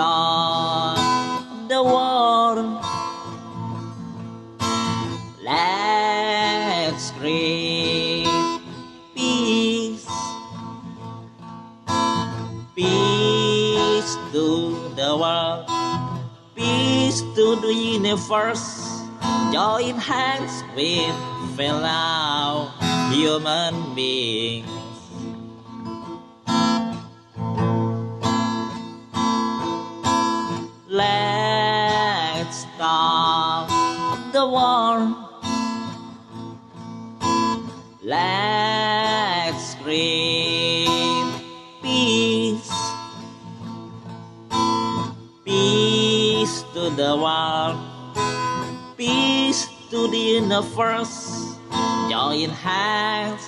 stop the war. Let's create peace, peace to the world, peace to the universe. Join hands with fellow human beings. Let's stop the war. Let's create peace, peace to the world, peace to the universe. Join hands